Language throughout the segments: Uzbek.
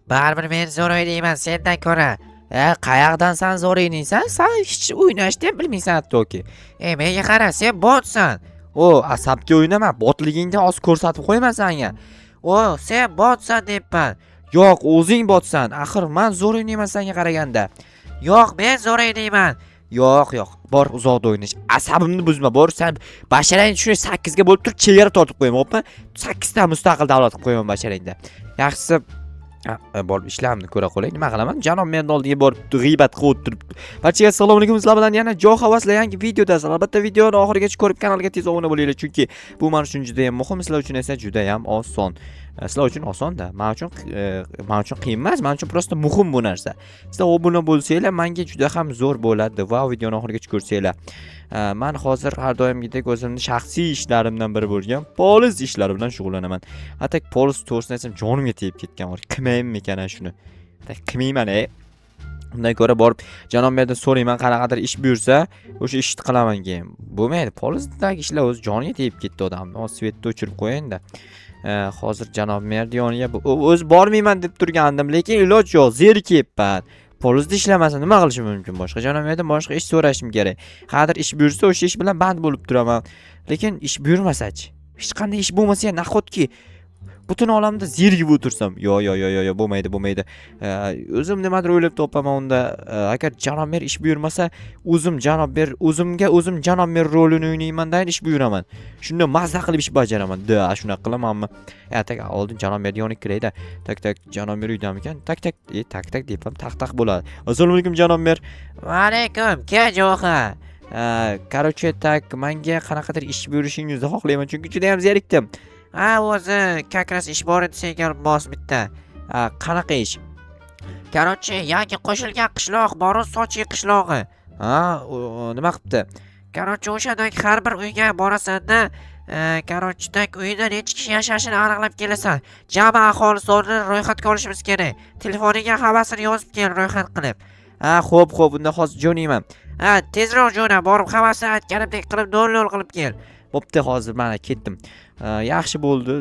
Baribir men zo'r o'ynayman sendan ko'ra. Qayoqdan sen zo'r o'ynaysan? Sen hech o'ynashni ham bilmaysan hattoki. Menga qara, sen botsan. Asabga o'ynama, botligingni oz ko'rsatib qo'yman senga. Sen botsan debman. Yo'q, o'zing botsan. Axir men zo'r o'ynayman senga qaraganda. Yo'q, men zo'r o'ynayman. Yo'q, bor uzoqda o'ynash. Asabimni buzma, bor sen basharangni shunday 8 ga bo'lib turib chegara tortib qo'yaman, o'pma. 8 ta mustaqil davlat qilib qo'yaman basharangda. Yaxshisi borib ishlamni ko'ra qolay. Nima qilaman? Janob men oldiga borib g'iybat qilib o'tirib. Barchaga assalomu alaykum. Sizlar bilan yana joy havaslar yangi videodasiz. Albatta videoni oxirigacha ko'rib kanalga tez obuna bo'linglar, chunki bu men uchun juda ham muhim, sizlar uchun esa juda ham oson. Sizlar uchun oson-da, men uchun qiyin emas, men uchun prosta muhim bu narsa. Sizlar obuna bo'lsanglar, menga juda ham zo'r bo'ladi va videoni oxirigacha ko'rsanglar. Men hozir har doimgidek o'zimning shaxsiy ishlarimdan biri bo'lgan polis ishlari bilan shug'ullanaman. Hatto polis to'g'risini aytsam jonimga tegib ketgan bor. Qilmayman ekan shuni. Qilmayman. Undan ko'ra borib janob mendan so'rayman, qanaqadir ish buyursa, o'sha ishni qilaman keyin. Bo'lmaydi. Polisdagi ishlar o'z joniga tegib ketdi odamni. Svetni o'chirib qo'ying-da. Hozir janob mer yoniga o'z bormayman deb turgandim, lekin iloj yo'q, zerikibman. Polisda ishlamasa nima qilishim mumkin? Boshqa janob merdan boshqa ish so'rashim kerak. Qadar ish buyursa, o'sha ish bilan band bo'lib turaman. Lekin ish buyurmasa-chi? Hech qanday ish bo'lmasa, nahotki butun olamda zerikib o'tirsam, yo, bo'lmaydi. O'zim nimadir o'ylab topaman unda. Agar janob mer ish buyurmasa, o'zimga janob mer rolini o'ynayman-da, ish buyuraman. Shunda mazza qilib ish bajaraman. Shunaqa qilamanmi? Oldin janob mer yoniga kirayda. Tak, janob mer uydami ekan? Tak, debam, taq bo'ladi. Assalomu alaykum janob mer. Va alaykum, jo'xa. Короче, menga qanaqadir ish buyurishingizni xohlayman, chunki juda ham zerikdim. O'zi kakras ish bor edi senga bos bitta. Qanaqa ish? Короче, yangi qo'shilgan qishloq bor, Sochi qishlog'i. Nima qilibdi? Короче, o'shadagi har bir uyga borasan-da, короче, uyda necha kishi yashashini aniqlab kelasan. Jami aholi sonini ro'yxatga olishimiz kerak. Telefoniga havasini yozib kel ro'yxat qilib. Xo'p, unda hozir jo'nayman. Tezroq jo'na, borib havasini aytganimdek qilib download qilib kel. Bo'pti, hozir mana ketdim. Yaxshi bo'ldi.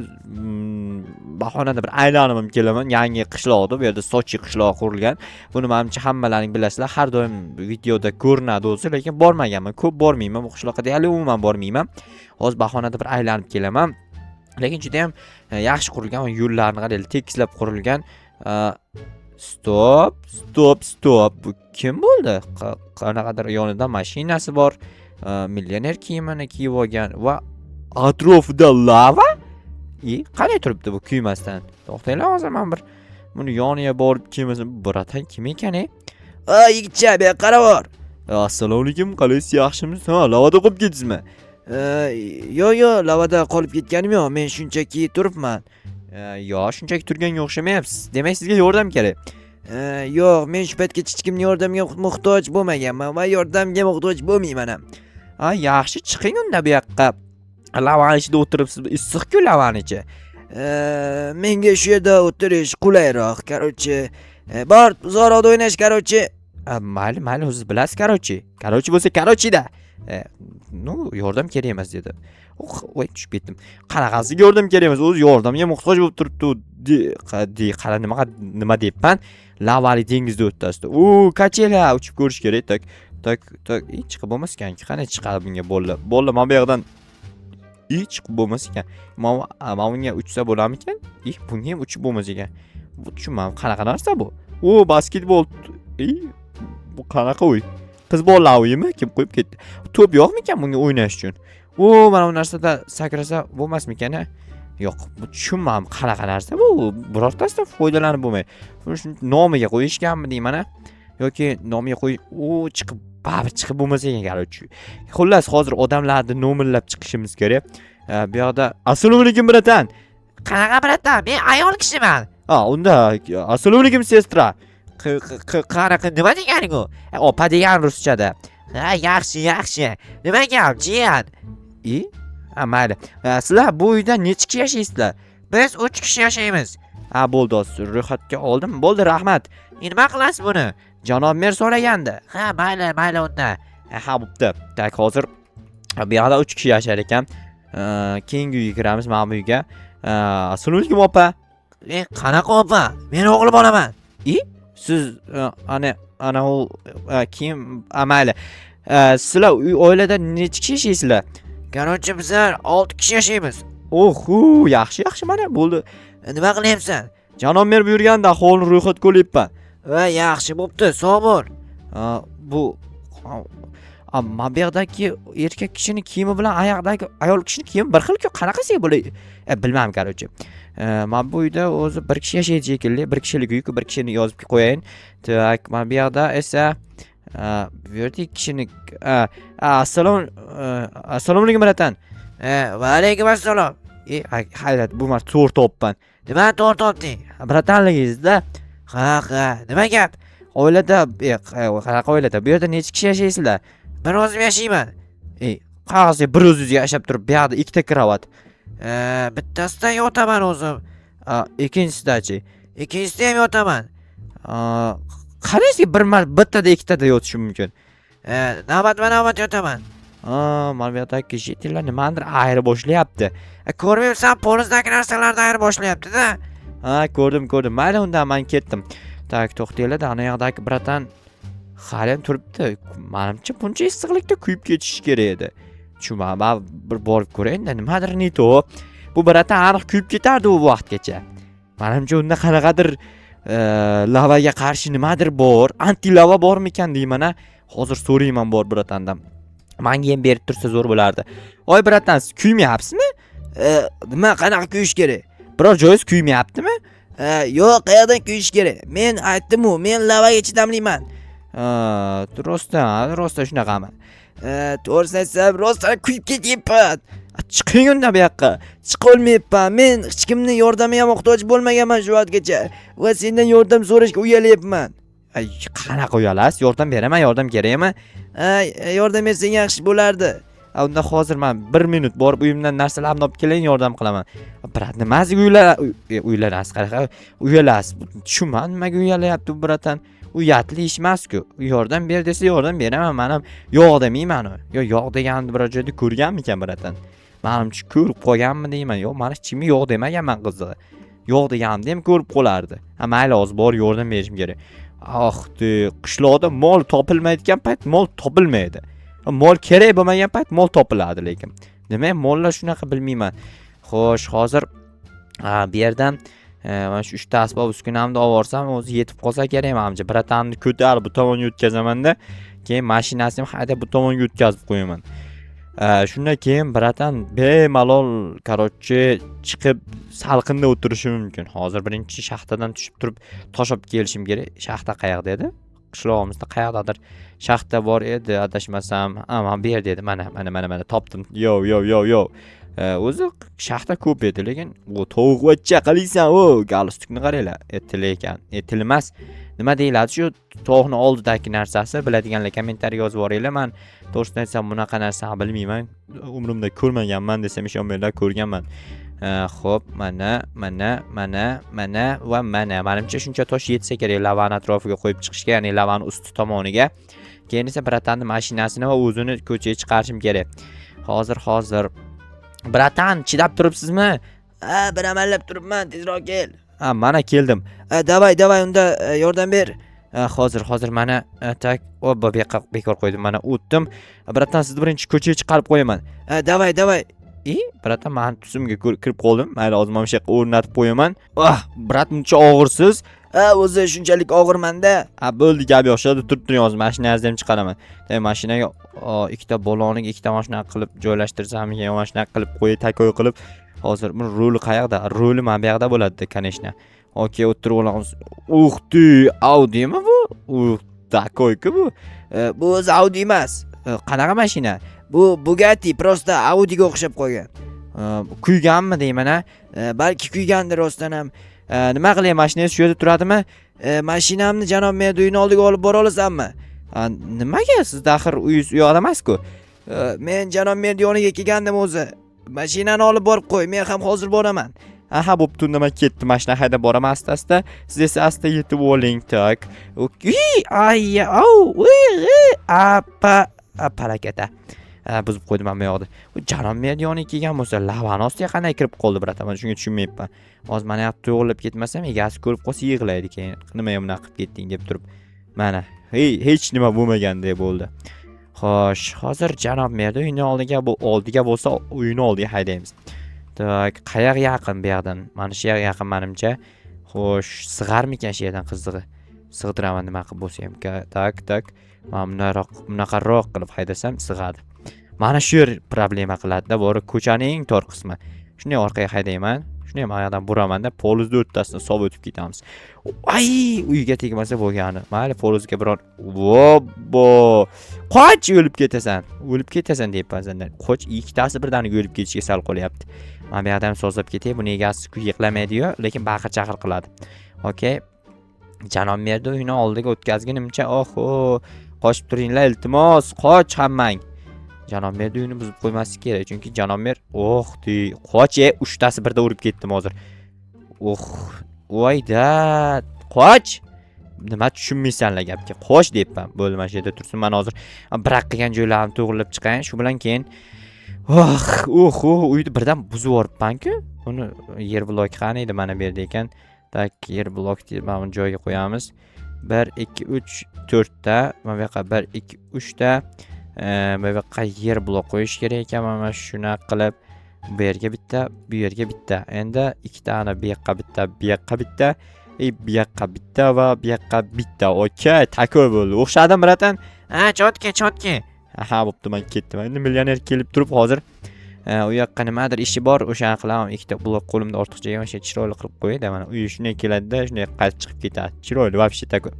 Bahonada bir aylanib kelaman. Yangi qishloqda, bu yerda Sochi qishlog'i qurilgan. Buni menimcha hammalaring bilasizlar. Har doim videoda ko'rinadi o'zi, lekin bormaganman. Ko'p bormayman bu qishloqqa, deyarli umuman bormayman. Hozir bahonada bir aylanib kelaman. Lekin juda ham yaxshi qurilgan, yo'llarni qaraylik, tekislab qurilgan. Stop. Bu kim bo'ldi? Qanaqadir yonida mashinasi bor. Millioner kiyimini kiyib olgan va atrofida lava? Qanday turibdi bu kuymasdan? To'xtanglar, hozir men bir buni yoniga borib kelmasam, bratan kim ekan? Yigitcha, bu yoqqa qarab. Assalomu alaykum, qalaysiz, yaxshimisiz? Lavada qolib ketdingizmi? Yo'q, lavada qolib ketganim yo'q. Men shunchaki turibman. Shunchaki turganga o'xshamayapsiz. Demak, sizga yordam kerak. Yo'q, men shu paytga hech kimning yordamiga muhtoj bo'lmaganman va yordamga muhtoj bo'lmayman ham. Yaxshi, chiqing unda bu yoqqa. Lavani ichida o'tiribsiz, issiq-ku lavani ichi. Menga shu yerda o'tirish qulayroq. Короче, bor, uzoqroqda o'ynash, короче. Mayli, o'zingiz bilasiz, короче. Короче bo'lsa, короче-da. Yordam kerak emas dedi. Tushib ketdim. Qanaqasiga yordam kerak emas? O'zi yordamga muhtoj bo'lib turibdi. Qara nima deyapman? Lavali dengizda o'ttasdi. Kachela uchib ko'rish kerak. Tak. Chiqib bo'lmas ekan. Qanday chiqadi bunga bo'ldi. Men bu yerdan chiqib bo'lmas ekan. Men bunga uchsa bo'larmikan? Bunga ham uchib bo'lmas ekan. Bu tushunmadim. Qanaqa narsa bu? Basketbol. Bu qanaqa o'y? Qiz bolalar o'yimi? Kim qo'yib ketdi? To'p yo'qmikan bunga o'ynash uchun? Mana bu narsada sakrasa bo'lmasmikan? Yo'q, bu tushunmadim. Qanaqa narsa bu? Birortasidan foydalanib bo'lmaydi. Shuni nomiga qo'yishganmi deyman, yoki nomiga chiqib bo'lmasa ekan, короче. Xullas, hozir odamlarni nominlab chiqishimiz kerak. Bu yoqda assalomu alaykum bratan. Qanaqa bratan? Men ayol kishiman. Unda assalomu alaykum sestra. Qanaqa nima deganing u? Opa degan ruschada. Yaxshi. Nima gap, jiyan? Mayli. Sizlar bu uyda necha kishi yashaysizlar? Biz 3 kishi yashaymiz. Bo'ldi, hozir ro'yxatga oldim. Bo'ldi, rahmat. Nima qilasiz buni? Janob mer so'ragandi. Mayli unda. Bo'pti. Tak, hozir bu yerda 3 kishi yashar ekan. Keyingi uyga kiramiz, mana bu uyga. Assalomu alaykum opa. qanaqa opa? Men o'g'li bolaman. Siz ana u kim? Mayli. Sizlar oilada necha kishi yashaysizlar? Qarochi bizlar 6 kishi yashaymiz. Oho, yaxshi, mana bo'ldi. Nima qilyapsan? Janob mer buyurganda aholini ro'yxatga olyapman. Va yaxshi bo'pti, sog' bo'l. Bu mana bu yerdagi erkak kishini kiyimi bilan oyoqdagi ayol kishini kiyimi bir xil-ku. Qanaqasiga bo'ladi? Bilmadim, qarochi. Mana bu uyda o'zi bir kishi yashaydi shekilli, bir kishilik uy-ku, bir kishini yozib qo'yayin. Tak, mana bu yerda esa bu yerda ikki kishini assalomu alaykum bratan. Va alaykum assalom. Hayrat, bu men to'g'ri topman. Nima to'g'ri topding? Bratanligingizda. Ha, nima gap? Oilada, qanaqa oilada? Bu yerda necha kishi yashaysizlar? Bir o'zim yashayman. Qog'ozga bir o'zingiz yashab turib, bu yerda ikkita kravat. Bittasida yotaman o'zim. Ikkinchisidachi? Ikkinchisida ham yotaman. Qaraysiz, bittada ikkitada yotishim mumkin. Navbat yotaman. Mana bu yerdagi jetillar nimadir ayira boshlayapti. Ko'rmayapsan, polizdagi narsalarni ayira boshlayapti-da. Ko'rdim. Mayli, undan men ketdim. Tak, to'xtanglar, ana yoqdagi bratan hali ham turibdi. Menimcha buncha issiqlikda kuyib ketish kerak edi. Tushunmadim, bir borib ko'rayin-da, nimadir neto. Bu bratan aniq kuyib ketardi u vaqtgacha. Menimcha unda qanaqadir lavaga qarshi nimadir bor, anti-lava bormikan deyman-a. Hozir so'rayman bor bratandan. Menga ham berib tursa zo'r bo'lardi. Voy bratan, siz kuymayapsizmi? Nima, qanaqa kuyish kerak? Biror joyingiz kuymayaptimi? Yo'q, qayerdan kuyish kerak? Men aytdim-ku, men lavaga chidamliman. Rostdan shunaqami? To'g'risini aytsam, rostdan kuyib ketyapman. Chiqing undan bu yoqqa. Chiqa olmayapman. Men hech kimning yordamiga muhtoj bo'lmaganman shu vaqtgacha. Va sendan yordam so'rashga uyalyapman. Qanaqa uyalasiz? Yordam beraman, yordam kerakmi? Yordam bersang yaxshi bo'lardi. Unda hozir men 1 minut borib uyimdan narsalarni olib kelayin, yordam qilaman. Brat, nimasiga uyalasiz? Qanaqa uyalasiz? Tushunmadim, nimaga uyalayapti bu bratan? Uyatli ish emas-ku. Yordam ber desa yordam beraman. Men ham yo'q demayman. Yo, yo'q deganni biror joyda ko'rganmikan bratan? Menimcha ko'rib qolganmi deyman. Yo'q, men hech kimga yo'q demaganman qizig'i. Yo'q deganimda ham ko'rib qolardi. Mayli, hozir bor yordam berishim kerak. Qishloqda mol topilmaydigan payt mol topilmaydi. Mol kerak bo'lmagan payt mol topiladi, lekin. Nima, mollar shunaqa bilmayman. Xo'sh, hozir bu yerdan mana shu 3 ta asbob uskunamni olib borsam, o'zi yetib qolsa kerak menimcha. Bratanni ko'tarib bu tomonga o'tkazamanda, keyin mashinasini ham haydab bu tomonga o'tkazib qo'yaman. Shundan keyin bratan bemalol qarochi chiqib salqinda o'tirishi mumkin. Hozir birinchi shaxtadan tushib turib tosh olib kelishim kerak. Shaxta qayerda edi? Qishlog'imizda qayerdadir shaxta bor edi, adashmasam. Mana bu yerda edi. Mana topdim. Yo. O'zi shaxta ko'p edi, lekin u tovuqcha qilsan, galstukni qaranglar. Etil ekan. Etil emas. Nima deyiladi shu tovuqning oldidagi narsasi? Biladiganlar kommentariy yozib boringlar. Men to'g'risini aytsam bunaqa narsani bilmayman. Umrimda ko'rmaganman desam ishonmanglar, ko'rganman. Xo'p, mana va mana. Menimcha shuncha tosh yetsa kerak lavani atrofiga qo'yib chiqishga, ya'ni lavani usti tomoniga. Keyin esa bratanni mashinasini va o'zini ko'chaga chiqarishim kerak. Hozir. Bratan, chidab turibsizmi? Bir amallab turibman, tezroq kel. Mana keldim. Davay, unda yordam ber. Hozir mana tak, bu yoqqa bekor qo'ydim. Mana o'tdim. Bratan, sizni birinchi ko'chaga chiqarib qo'yaman. Davay. Bratan, men tusimga kirib qoldim. Mayli, hozir mana shu yoqqa o'rnatib qo'yaman. Brat, buncha og'irsiz. O'zi shunchalik og'irman-da. Bo'ldi, gap yo'q. Shunda turib hozir mashinangizni ham chiqaraman. Mashinaga ikkita boloniga ikkita mashina qilib joylashtirsam, yana mashina qilib takoy qilib. Hozir bu roli qayerda? Roli mana bu yoqda bo'ladi, конечно. Okey, o'tirib olamiz. Audimi bu? Takoy-ku bu. Bu o'zi Audi emas. Qanaqa mashina? Bu Bugatti, prosta Audiga o'xshab qolgan. Kuyganmi deyman-a? Balki kuygandir rostdan ham. Nima qilay, mashinangiz shu yerda turadimi? Mashinamni janob Meduyning oldiga olib bora olasanmi? Nimaga? Sizda axir uyingiz u yoqda emas-ku. Men janob Meduyniga kelgandim o'zi. Mashinani olib borib qo'y, men ham hozir boraman. Bo'pti, unda men ketdim, mashina haydab boraman asta-asta. Siz esa asta yetib oling, tak. Palakata. buzib qo'ydim mana bu yoqda. Bu janob Merdiyoniy kelgan bo'lsa, lavani ostiga qanday kirib qoldi, brata? Men shunga tushunmayapman. Hozir mana yoqda to'g'rilab ketmasam, egasi ko'rib qolsa yig'laydi keyin. Nimaga bunaqa qilib ketding deb turib. Mana, hech nima bo'lmagandek bo'ldi. Xo'sh, hozir janob Merdiyoniy oldiga bo'lsa, uyini oldiga haydaymiz. Tak, qayoq yaqin bu yoqdan? Mana shu yoq yaqin menimcha. Xo'sh, sig'armikan shu yerdan qizig'i? Sig'diraman nima qilib bo'lsa ham. Tak. Mana bunaqaroq qilib haydasam sig'adi. Mana shu yer problema qiladi-da, bori ko'chaning eng tor qismi. Shunday orqaga haydayman. Shunday ham oyoqdan buraman-da, polizning o'rtasidan solib o'tib ketamiz. Ay, uyga tegmasa bo'lgani. Mayli, polizga biror vobbo. Qoch, o'lib ketasan deyapman sendan. Qoch, ikkitasi birdaniga o'lib ketishga sal qolyapti. Mana bu yerdan sozlab ketay, buni egasi yiqlamaydi-yu, lekin baqir-chaqir qiladi. Okay. Janob Merdiyoniy oldiga o'tkazgunimcha, oho, qochib turinglar, iltimos, qoch hammang. Janob Merdiyoniy buzib qo'ymaslik kerak, chunki janob qoch, uchtasi birda urib ketdim hozir. Voyda, qoch. Nima tushunmaysanlar gapga? Qoch deyapman. Bo'ldi, mana shu yerda tursin. Men hozir bir qilgan joylarimni to'g'rilab chiqayin. Shu bilan keyin uyni birdan buzib yuboribman-ku. Uni yer blok qani edi, mana bu yerda ekan. Tak, yer blokni mana bu joyga qo'yamiz. 1 2 3 4 ta, mana bu yoqqa 1 2 3 ta. Bu yoqqa yer blok qo'yish kerak ekan. Mana shuna qilib bu yerga bitta, bu yerga bitta. Endi ikkita tane bu yoqqa bitta, bu yoqqa bitta, bu yoqqa bitta va bu yoqqa bitta. Okay, takoy bo'ldi. O'xshadim, bratan? Ha, chotki. Aha, bo'pti, men ketdim. Endi millioner kelib turib hozir u yoqqa nimadir ishi bor, o'shani qilaman. Ikkita blok qo'limda ortiqcha emas, chiroyli qilib qo'yay-da. Mana uy shunday keladi-da, shunday qaytib chiqib ketadi. Chiroyli, вообще takoy.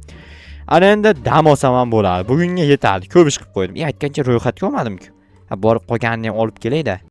Ana endi dam olsam ham bo'ladi. Bugunga yetadi. Ko'p ish qilib qo'ydim. Aytgancha ro'yxatga olmadim-ku. Borib qolganini ham olib kelay-da.